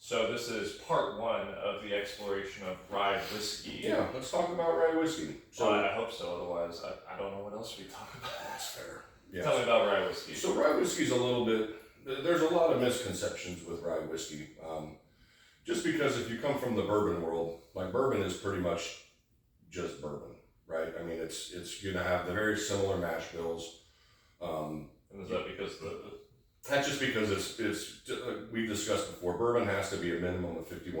So this is part one of the exploration of rye whiskey. Yeah, let's talk about rye whiskey. So I hope so. Otherwise, I don't know what else we talk about. That's fair. Yes. Tell me about rye whiskey. So rye whiskey's a little bit. There's a lot of misconceptions with rye whiskey. Just because if you come from the bourbon world, like bourbon is pretty much just bourbon, right? I mean, it's gonna have the very similar mash bills. And is that because That's just because it's we've discussed before. Bourbon has to be a minimum of 51%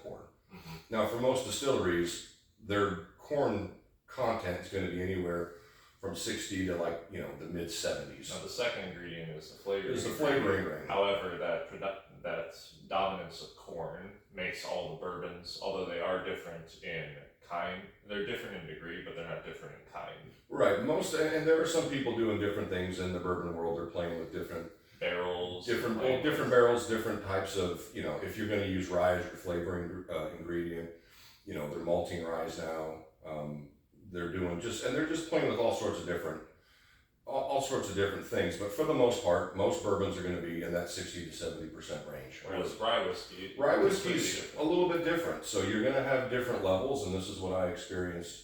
corn. Mm-hmm. Now, for most distilleries, their corn content is going to be anywhere from 60 to the mid 70s. Now the second ingredient is the flavoring. Is the flavoring grain. However, that dominance of corn makes all the bourbons, although they are different in kind, they're different in degree, but they're not different in kind. Right. And there are some people doing different things in the bourbon world. They're playing with different barrels, different barrels, different types of, if you're going to use rye as your flavoring ingredient, they're malting rye now. They're just playing with all sorts of different things. But for the most part, most bourbons are going to be in that 60 to 70% range. Whereas rye whiskey's a little bit different. So you're going to have different levels, and this is what I experienced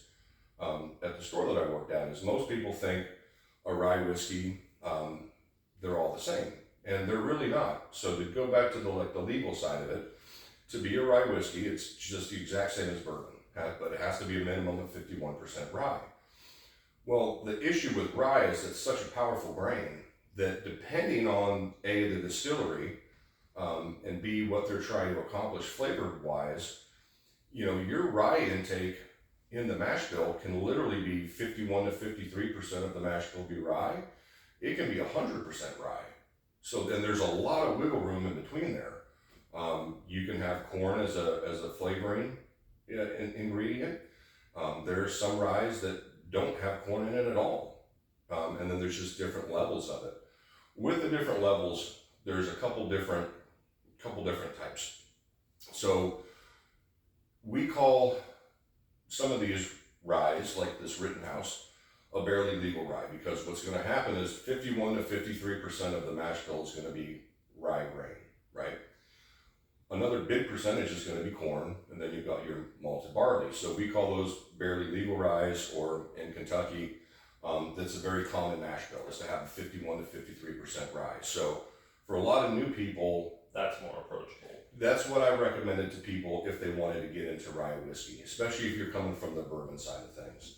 at the store that I worked at. Is most people think a rye whiskey. They're all the same, and they're really not. So to go back to the legal side of it, to be a rye whiskey, it's just the exact same as bourbon, but it has to be a minimum of 51% rye. Well, the issue with rye is it's such a powerful grain that depending on A, the distillery, and B, what they're trying to accomplish flavor-wise, your rye intake in the mash bill can literally be 51 to 53% of the mash bill be rye. It can be 100% rye. So then there's a lot of wiggle room in between there. You can have corn as a flavoring ingredient. There's some ryes that don't have corn in it at all. And then there's just different levels of it. With the different levels, there's a couple different types. So we call some of these ryes, like this Rittenhouse, a barely legal rye, because what's going to happen is 51 to 53% of the mash bill is going to be rye grain, right? Another big percentage is going to be corn, and then you've got your malted barley. So we call those barely legal ryes, or in Kentucky, that's a very common mash bill, is to have 51 to 53% rye. So for a lot of new people, that's more approachable. That's what I recommended to people if they wanted to get into rye whiskey, especially if you're coming from the bourbon side of things.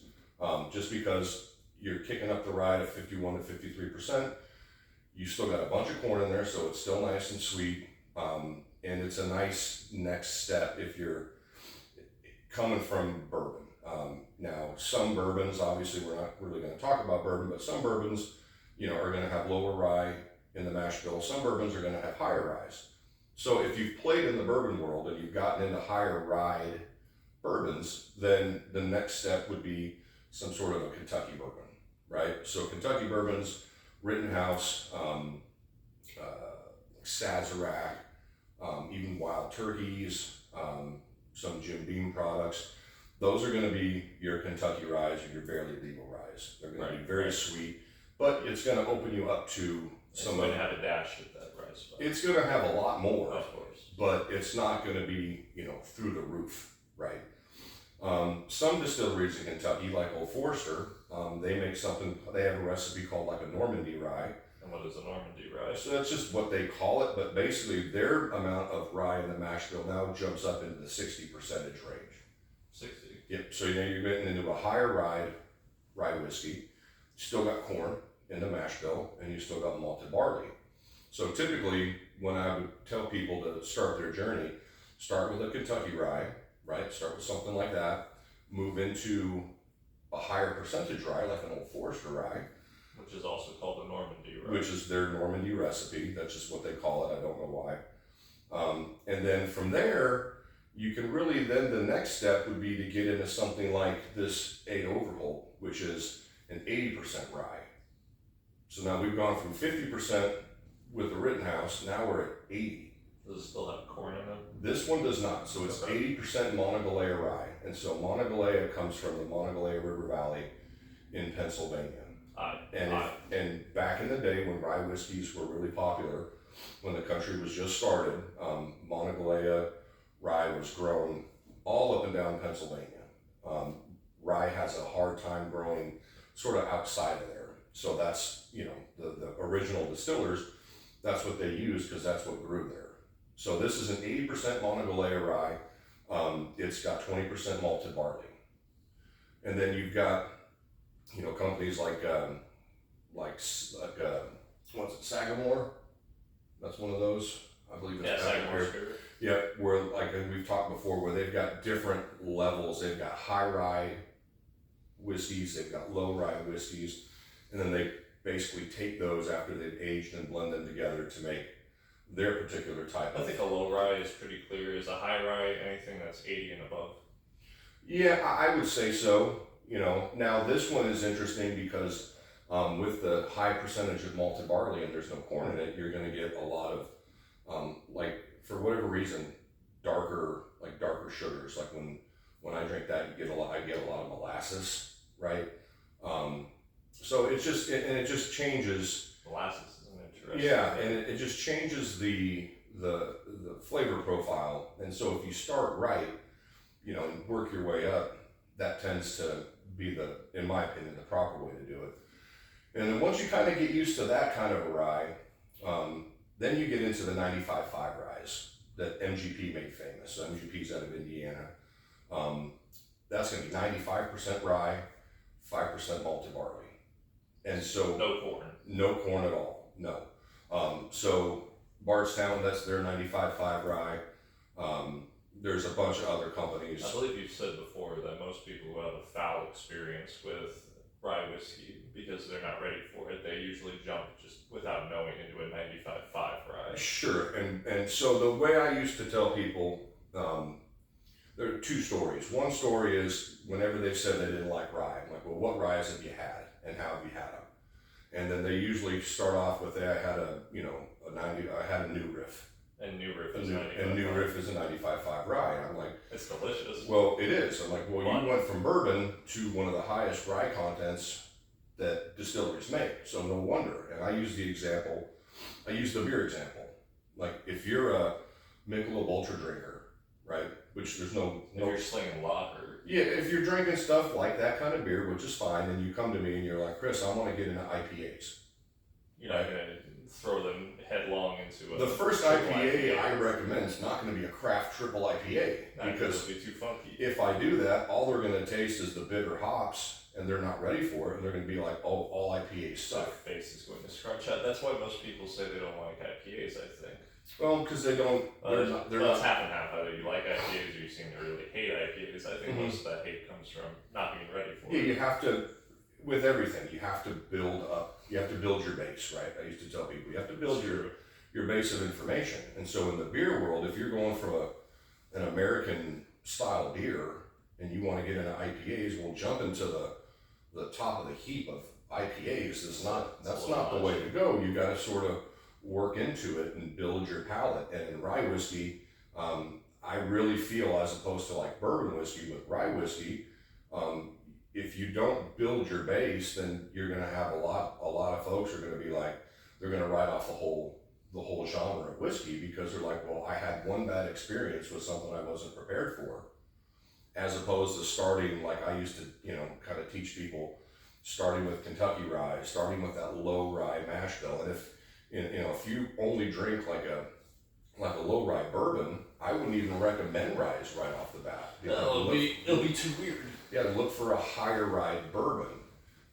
Just because you're kicking up the rye to 51 to 53%, you still got a bunch of corn in there, so it's still nice and sweet. And it's a nice next step if you're coming from bourbon. Now, some bourbons, obviously we're not really going to talk about bourbon, but some bourbons, are going to have lower rye in the mash bill. Some bourbons are going to have higher ryes. So if you've played in the bourbon world and you've gotten into higher rye bourbons, then the next step would be some sort of a Kentucky bourbon, right? So Kentucky bourbons, Rittenhouse, Sazerac, even Wild Turkeys, some Jim Beam products. Those are going to be your Kentucky ryes or your barely legal ryes. They're going to be very sweet, but it's going to open you up to some. It's going to have a dash at that price. It's going to have a lot more, of course, but it's not going to be through the roof, right? Some distilleries in Kentucky, like Old Forester, they make something. They have a recipe called like a Normandy rye. And what is a Normandy rye? So that's just what they call it, but basically their amount of rye in the mash bill now jumps up into the 60% range. 60. Yep. So you're getting into a higher rye whiskey. You still got corn in the mash bill, and you still got malted barley. So typically, when I would tell people to start their journey, start with a Kentucky rye, right? Start with something like that. Move into a higher percentage rye, like an Old Forester rye. Which is also called a Normandy rye. Which is their Normandy recipe. That's just what they call it. I don't know why. And then from there, you can really, then the next step would be to get into something like this 8 Overholt, which is an 80% rye. So now we've gone from 50% with the Rittenhouse, now we're at 80. Does it still have corn in it? This one does not. So it's 80% Monongahela rye. And so Monongahela comes from the Monongahela River Valley in Pennsylvania. And back in the day when rye whiskeys were really popular, when the country was just started, Monongahela Monongalia rye was grown all up and down Pennsylvania. Rye has a hard time growing sort of outside of there. So that's, the original distillers, that's what they used because that's what grew there. So this is an 80% Monongalia rye. It's got 20% malted barley. And then you've got, companies like what's it, Sagamore? That's one of those. I believe it's Sagamore. Yeah, where like we've talked before, where they've got different levels. They've got high rye whiskeys, they've got low rye whiskeys, and then they basically take those after they've aged and blend them together to make their particular type. I think a low rye is pretty clear. Is a high rye anything that's 80 and above? Yeah, I would say so. Now this one is interesting because with the high percentage of malted barley and there's no corn in it, you're going to get a lot of for whatever reason, darker sugars. Like when I drink that, I get a lot of molasses, right? So it's just it just changes. Molasses is an interesting. Yeah, and it just changes the flavor profile. And so if you start right, and work your way up, that tends to be in my opinion, the proper way to do it. And then once you kind of get used to that kind of a rye, then you get into the 95.5 ryes that MGP made famous. So MGP's out of Indiana. That's going to be 95% rye, 5% malted barley. And so no corn. No corn at all. No. So Bardstown, that's their 95.5 rye. There's a bunch of other companies. I believe you've said before that most people who have a foul experience with rye whiskey, because they're not ready for it, they usually jump just without knowing into a 95.5 rye. Sure, and so the way I used to tell people, there are two stories. One story is whenever they said they didn't like rye, I'm like, well, what ryes have you had, and how have you had them? And then they usually start off with, I had I had a New Riff. And New Riff is New Riff is a 95.5 rye. And I'm like, it's delicious. Well, it is. I'm like, well, you went from bourbon to one of the highest rye contents that distilleries make. So no wonder. And I use the beer example. Like if you're a Michelob Ultra drinker, right? Which there's no. If you're slinging lager. Yeah, if you're drinking stuff like that kind of beer, which is fine, and you come to me and you're like, Chris, I want to get into IPAs. You're not gonna throw them headlong into the first IPA I recommend is not going to be a craft triple IPA because it'll be too funky. If I do that, all they're going to taste is the bitter hops, and they're not ready for it, and they're going to be like, "Oh, all IPAs suck." Their face is going to scrunch out. That's why most people say they don't like IPAs. I think. Well, because they don't. They're not. Half and half. Either you like IPAs or you seem to really hate IPAs. I think most of that hate comes from not being ready for it. Yeah, you have to. With everything, you have to build up. You have to build your base, right? I used to tell people you have to build your base of information. And so in the beer world, if you're going from an American style beer and you want to get into IPAs, well, jump into the top of the heap of IPAs. That's not the way to go. You got to sort of work into it and build your palate. And in rye whiskey, I really feel, as opposed to like bourbon whiskey, with rye whiskey, if you don't build your base, then you're going to have a lot of folks are going to be like, they're going to write off the whole genre of whiskey because they're like, well, I had one bad experience with something I wasn't prepared for, as opposed to starting, like I used to, kind of teach people, starting with Kentucky rye, starting with that low rye mash bill. And if you only drink like a low rye bourbon, I wouldn't even recommend ryes right off the bat. No, it'll be too weird. Yeah, look for a higher rye bourbon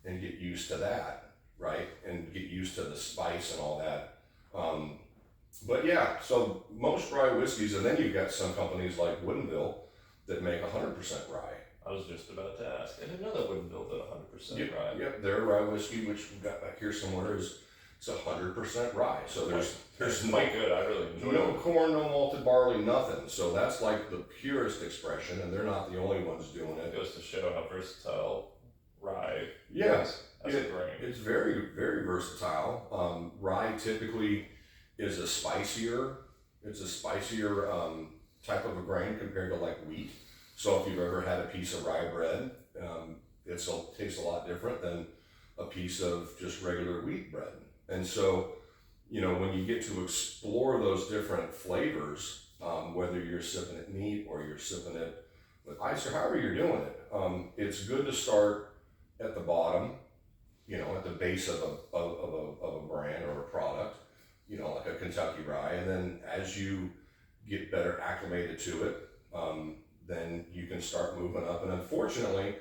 and get used to that, right? And get used to the spice and all that. But yeah, so most rye whiskeys, and then you've got some companies like Woodinville that make 100% rye. I was just about to ask. I didn't know that Woodinville did 100% rye. Yep, their rye whiskey, which we've got back here somewhere, it's 100% rye. So there's quite good. I really enjoy it. No corn, no malted barley, nothing. So that's like the purest expression, and they're not the only ones doing it. It goes to show how versatile rye is as a grain. It's very, very versatile. Rye typically is a spicier. It's a spicier type of a grain compared to like wheat. So if you've ever had a piece of rye bread, it'll taste a lot different than a piece of just regular wheat bread. And so, when you get to explore those different flavors, whether you're sipping it neat or you're sipping it with ice or however you're doing it. It's good to start at the bottom, at the base of a brand or a product, like a Kentucky Rye, and then as you get better acclimated to it, then you can start moving up. And unfortunately,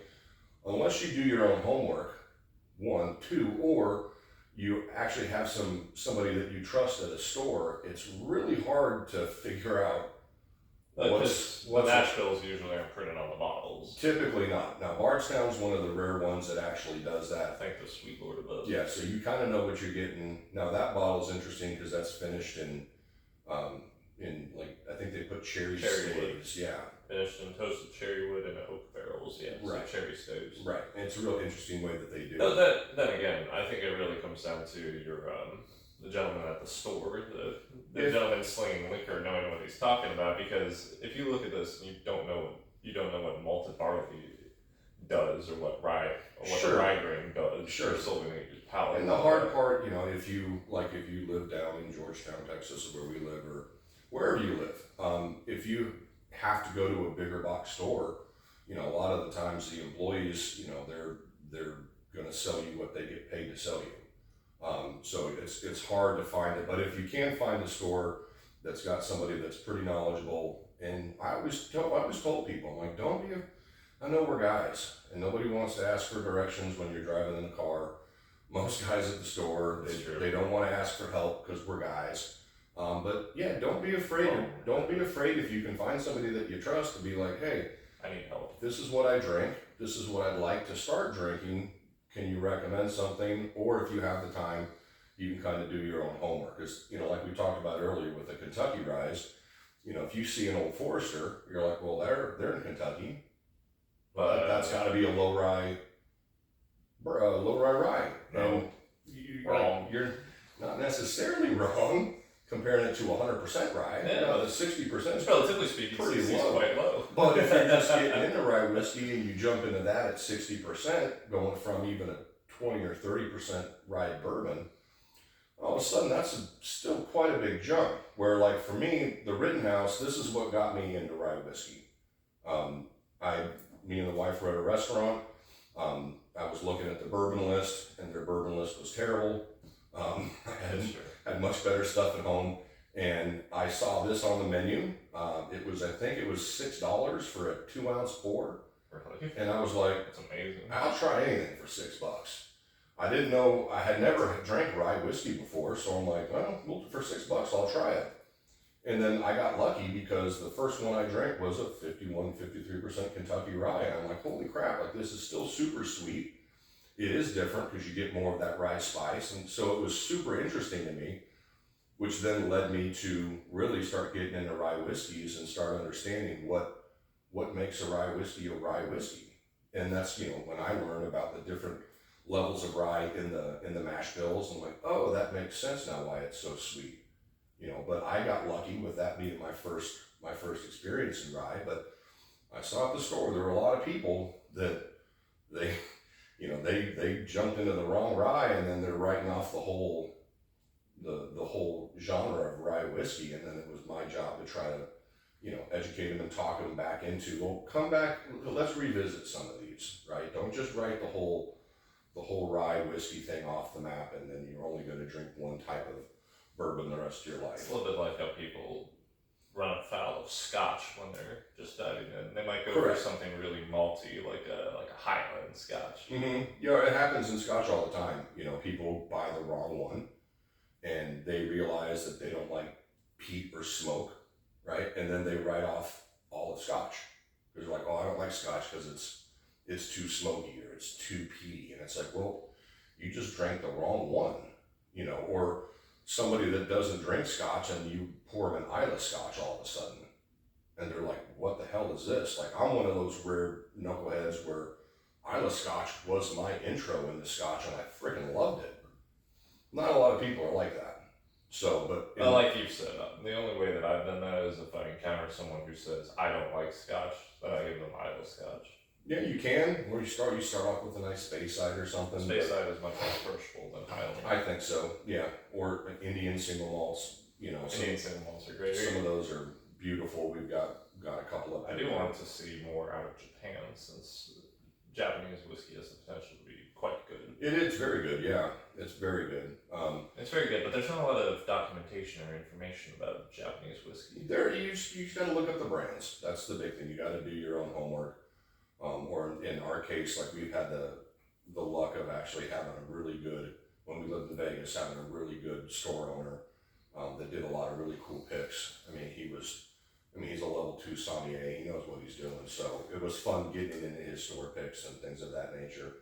unless you do your own homework, one, two, or you actually have somebody that you trust at a store, it's really hard to figure out what's Nashville's usually aren't printed on the bottles. Typically not. Now Bardstown's one of the rare ones that actually does that. I think the Sweet Lord of those. Yeah, so you kind of know what you're getting. Now that bottle is interesting because that's finished in like I think they put cherry staves. Yeah. Finished in toasted cherry wood and oak barrels, yeah. Right. So cherry staves. Right. And it's a real interesting way that they do No, it. then again, I think it really comes down to your the gentleman at the store, the gentleman slinging liquor, knowing what he's talking about. Because if you look at this, and you don't know what malted barley does or what the rye grain does. Sure. You're still gonna use palate. And the hard part, if you live down in Georgetown, Texas, where we live, or wherever you live, if you have to go to a bigger box store, a lot of the times the employees, they're going to sell you what they get paid to sell you. So it's hard to find it, but if you can find a store that's got somebody that's pretty knowledgeable, and I always told people, I'm like, I know we're guys, and nobody wants to ask for directions when you're driving in a car. Most guys at the store, they don't want to ask for help because we're guys. But yeah, don't be afraid. Don't be afraid if you can find somebody that you trust to be like, hey, I need help. This is what I drink. This is what I'd like to start drinking. Can you recommend something? Or if you have the time, you can kind of do your own homework. Because, like we talked about earlier with the Kentucky Ryes, if you see an Old Forester, you're like, well, they're in Kentucky. But that's got to be a low rye rye. No, wrong. You're not necessarily wrong. Comparing it to 100% rye, the 60% relatively speaking, pretty low. Quite low. But if you're just getting into rye whiskey and you jump into that at 60%, going from even a 20 or 30% rye bourbon, all of a sudden that's still quite a big jump. Where like for me, the Rittenhouse, this is what got me into rye whiskey. Me and the wife were at a restaurant. I was looking at the bourbon list, and their bourbon list was terrible. I had much better stuff at home, and I saw this on the menu. I think it was $6 for a 2-ounce pour. Really? And I was like, that's amazing. I'll try anything for $6. I didn't know, I had never drank rye whiskey before, so I'm like, well, for $6, I'll try it. And then I got lucky because the first one I drank was a 53% Kentucky Rye. And I'm like, holy crap, this is still super sweet. It is different because you get more of that rye spice. And so it was super interesting to me, which then led me to really start getting into rye whiskeys and start understanding what makes a rye whiskey. And that's, when I learned about the different levels of rye in the mash bills, I'm like, oh, that makes sense now why it's so sweet. But I got lucky with that being my first experience in rye. But I saw at the store there were a lot of people that they jumped into the wrong rye, and then they're writing off the whole genre of rye whiskey. And then it was my job to try to educate them and talk them back into, well, come back, let's revisit some of these, right? Don't just write the whole rye whiskey thing off the map, and then you're only going to drink one type of bourbon the rest of your life. It's a little bit like how people run afoul of Scotch when they're just diving in. They might go for something really malty, like a Highland Scotch. Mm-hmm. It happens in Scotch all the time. People buy the wrong one, and they realize that they don't like peat or smoke, right? And then they write off all of Scotch. They're like, oh, I don't like Scotch because it's too smoky or it's too peaty. And it's like, well, you just drank the wrong one, or somebody that doesn't drink Scotch and you pour them an Islay Scotch all of a sudden. And they're like, what the hell is this? Like, I'm one of those rare knuckleheads where Islay Scotch was my intro into Scotch, and I freaking loved it. Not a lot of people are like that. So, but... Well, like you said, the only way that I've done that is if I encounter someone who says, I don't like Scotch, then I give them Islay Scotch. Yeah, you can. Where you start off with a nice Speyside or something. Speyside is much more approachable than Highland. I think so, yeah. Or an Indian single malts, Indian single malts are great. Some of those are beautiful. We've got a couple of. I do want to see more out of Japan, since Japanese whiskey has the potential to be quite good. It is very good, yeah. It's very good. It's very good, but there's not a lot of documentation or information about Japanese whiskey. You just got to look up the brands. That's the big thing. You got to do your own homework. Or in our case, like we've had the luck of actually having a really good, when we lived in Vegas, having a really good store owner that did a lot of really cool picks. I mean, he's a level 2 sommelier. He knows what he's doing. So it was fun getting into his store picks and things of that nature.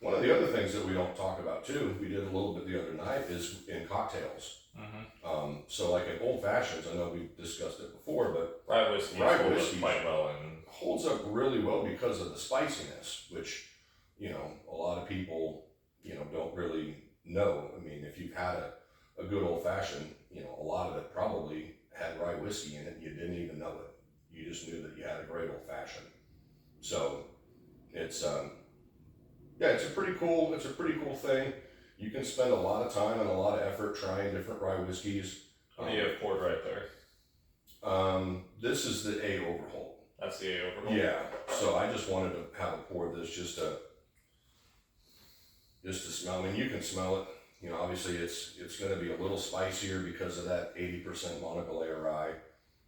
One of the other things that we don't talk about too, we did a little bit the other night, is in cocktails. So like in old fashions, I know we've discussed it before, but Rye whiskey holds up quite well, and holds up really well because of the spiciness, which, you know, a lot of people, you know, don't really know. I mean, if you've had a good old fashioned, you know, a lot of it probably had rye whiskey in it. You didn't even know it. You just knew that you had a great old fashioned. So it's yeah, it's a pretty cool thing. You can spend a lot of time and a lot of effort trying different rye whiskeys. What do you have poured right there? This is the A Overholt. That's the A Overholt? Yeah. So I just wanted to have it pour this just to smell. I mean, you can smell it. You know, obviously it's going to be a little spicier because of that 80% monocolayer rye.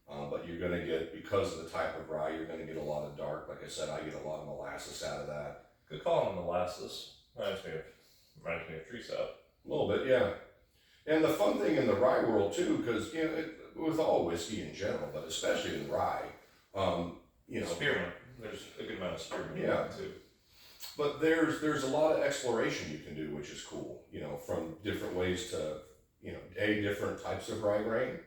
But you're going to get, because of the type of rye, you're going to get a lot of dark. Like I said, I get a lot of molasses out of that. Good call on molasses. Reminds me of tree sap. A little bit, yeah. And the fun thing in the rye world too, because, you know, with all whiskey in general, but especially in rye, you know, spearmint. There's a good amount of spearmint in yeah, it too. But there's a lot of exploration you can do, which is cool. You know, from different ways to, you know, different types of rye grain.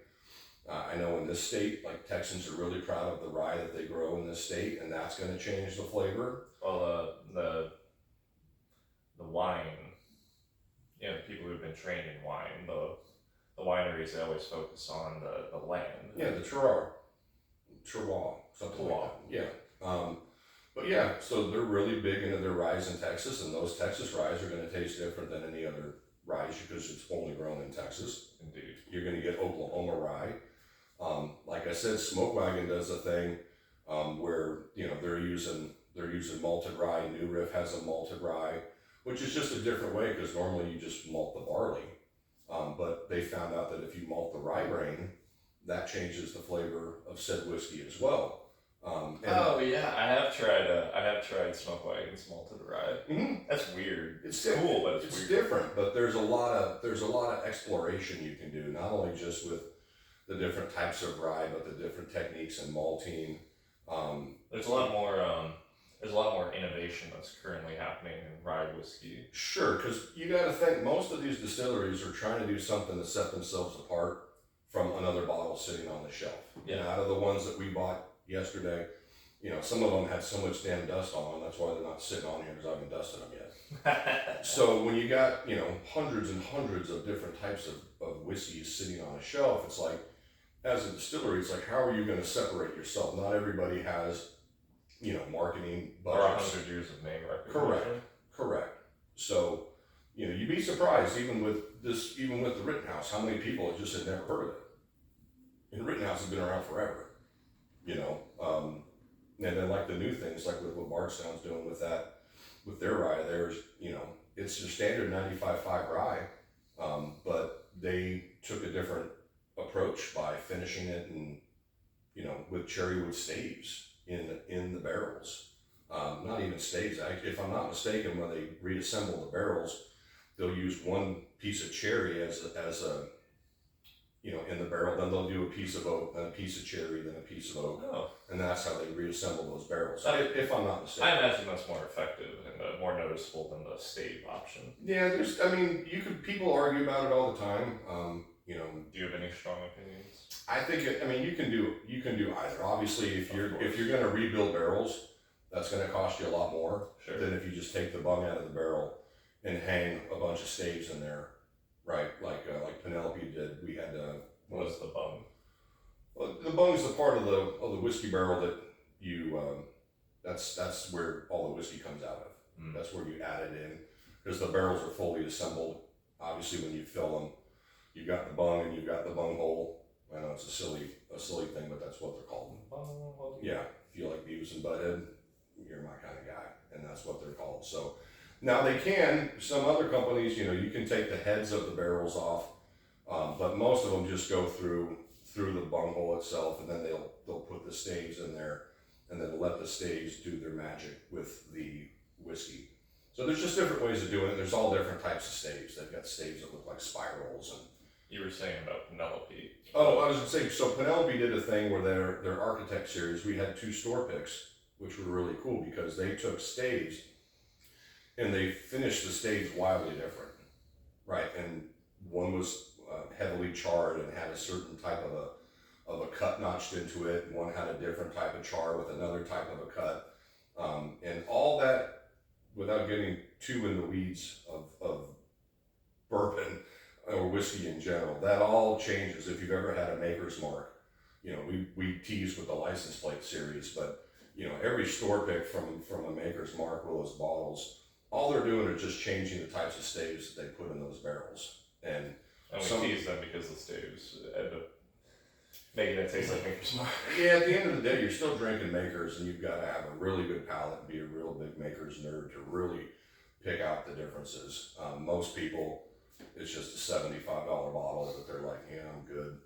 I know in this state, like Texans are really proud of the rye that they grow in this state, and that's going to change the flavor. Well, the wine, you know, the people who've been trained in wine, the wineries, they always focus on the land. Yeah, the terroir, something like that. Yeah. But yeah, so they're really big into their ryes in Texas, and those Texas ryes are going to taste different than any other rye because it's only grown in Texas. Indeed. You're going to get Oklahoma rye. Like I said, Smoke Wagon does a thing where, you know, they're using malted rye. New Riff has a malted rye, which is just a different way because normally you just malt the barley. But they found out that if you malt the rye grain, that changes the flavor of said whiskey as well. Oh yeah, I have tried Smoke Wagon's malted rye. Mm-hmm. That's weird. It's cool, but it's weird. Different. But there's a lot of exploration you can do, not only just with the different types of rye, but the different techniques in malting. There's a lot more innovation that's currently happening in rye whiskey. Sure, because you got to think most of these distilleries are trying to do something to set themselves apart from another bottle sitting on the shelf. Yeah. And out of the ones that we bought yesterday, you know, some of them had so much damn dust on them. That's why they're not sitting on here, because I haven't dusted them yet. So when you got, you know, hundreds and hundreds of different types of whiskeys sitting on a shelf, it's like, as a distillery, it's like, how are you going to separate yourself? Not everybody has, you know, marketing budgets. Or 100 years of name recognition. Correct. So, you know, you'd be surprised, even with the Rittenhouse, how many people have just had never heard of it. And Rittenhouse has been around forever, you know. And then like the new things, like with what Bardstown's doing with their rye, there's, you know, it's your standard 95.5 rye, but they took a different approach by finishing it and, you know, with cherrywood staves in the barrels. Not even staves. If I'm not mistaken, when they reassemble the barrels, they'll use one piece of cherry as a, you know, in the barrel. Then they'll do a piece of oak, then a piece of cherry, then a piece of oak, and that's how they reassemble those barrels. If I'm not mistaken, I imagine that's more effective and more noticeable than the stave option. Yeah, people argue about it all the time. You know, do you have any strong opinions? I think you can do either. Obviously, if you're going to rebuild barrels, that's going to cost you a lot more than if you just take the bung out of the barrel and hang a bunch of staves in there, right? Like Penelope did. We had what is the bung? Well, the bung is the part of the whiskey barrel that you that's where all the whiskey comes out of. That's where you add it in, because the barrels are fully assembled. Obviously, when you fill them, you've got the bung and you've got the bung hole. I know it's a silly a silly thing, but that's what they're called. Well, Yeah, if you like Beavis and Butthead, you're my kind of guy, and that's what they're called. So now they can, some other companies, you know, you can take the heads of the barrels off, but most of them just go through the bunghole itself, and then they'll put the staves in there, and then let the staves do their magic with the whiskey. So there's just different ways of doing it. There's all different types of staves. They've got staves that look like spirals. And you were saying about Penelope. oh, I was going to say, so Penelope did a thing where their architect series, we had 2 store picks, which were really cool because they took staves and they finished the staves wildly different, right? And one was heavily charred and had a certain type of a cut notched into it. One had a different type of char with another type of a cut. And all that, without getting too in the weeds of bourbon or whiskey in general, that all changes. If you've ever had a maker's mark, you know, we tease with the license plate series, but you know, every store pick from a maker's mark with those bottles, all they're doing is just changing the types of staves that they put in those barrels. And we tease them because the staves end up making it taste like Maker's Mark. Yeah, at the end of the day, you're still drinking Makers, and you've got to have a really good palate and be a real big Makers nerd to really pick out the differences. Most people, it's just a $75 bottle that they're like, yeah, I'm good.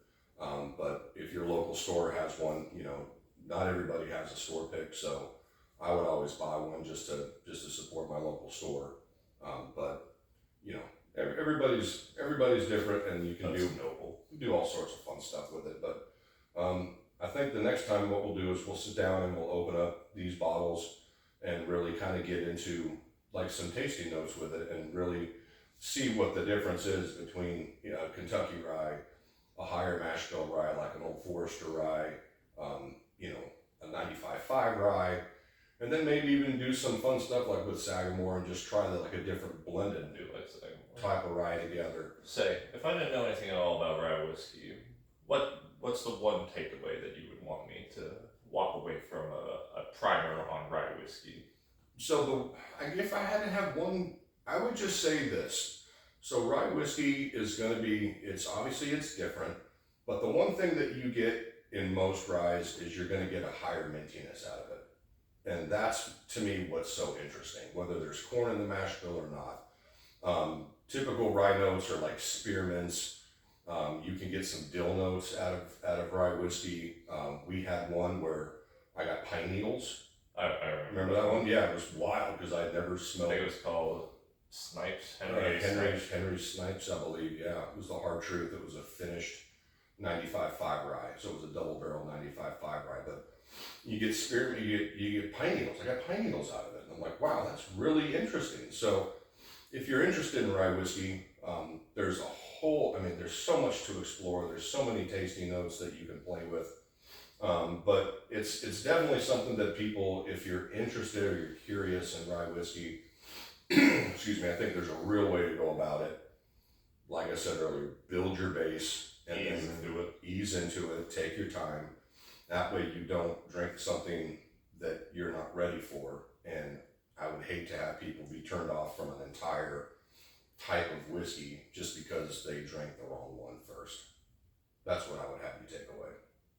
But if your local store has one, you know, not everybody has a store pick, so I would always buy one just to support my local store. But you know, everybody's different, and you can do all sorts of fun stuff with it. But I think the next time what we'll do is we'll sit down and we'll open up these bottles and really kind of get into like some tasting notes with it and really see what the difference is between, you know, Kentucky rye, a higher mash bill rye like an Old Forester rye, you know, a 95.5 rye, and then maybe even do some fun stuff like with Sagamore and just try like a different blended type of rye together. Say, if I didn't know anything at all about rye whiskey, what's the one takeaway that you would want me to walk away from a primer on rye whiskey? So if I had to have one, I would just say this. So rye whiskey is going to be, it's different, but the one thing that you get in most ryes is you're going to get a higher mintiness out of it. And that's, to me, what's so interesting, whether there's corn in the mash bill or not. Typical rye notes are like spearmints. You can get some dill notes out of rye whiskey. We had one where I got pine needles. I remember that one? Yeah, it was wild because I'd never smelled. I think it was called Snipes. Henry Snipes, I believe. Yeah, it was the hard truth. It was a finished 95.5 rye, so it was a double barrel 95.5 rye. But you get spearmint, you get pine needles. I got pine needles out of it, and I'm like, wow, that's really interesting. So if you're interested in rye whiskey, there's there's so much to explore. There's so many tasting notes that you can play with. But it's definitely something that people, if you're interested or you're curious in rye whiskey, excuse me, I think there's a real way to go about it. Like I said earlier, build your base and ease into it. Take your time. That way you don't drink something that you're not ready for. And I would hate to have people be turned off from an entire type of whiskey just because they drank the wrong one first. That's what I would have you take away.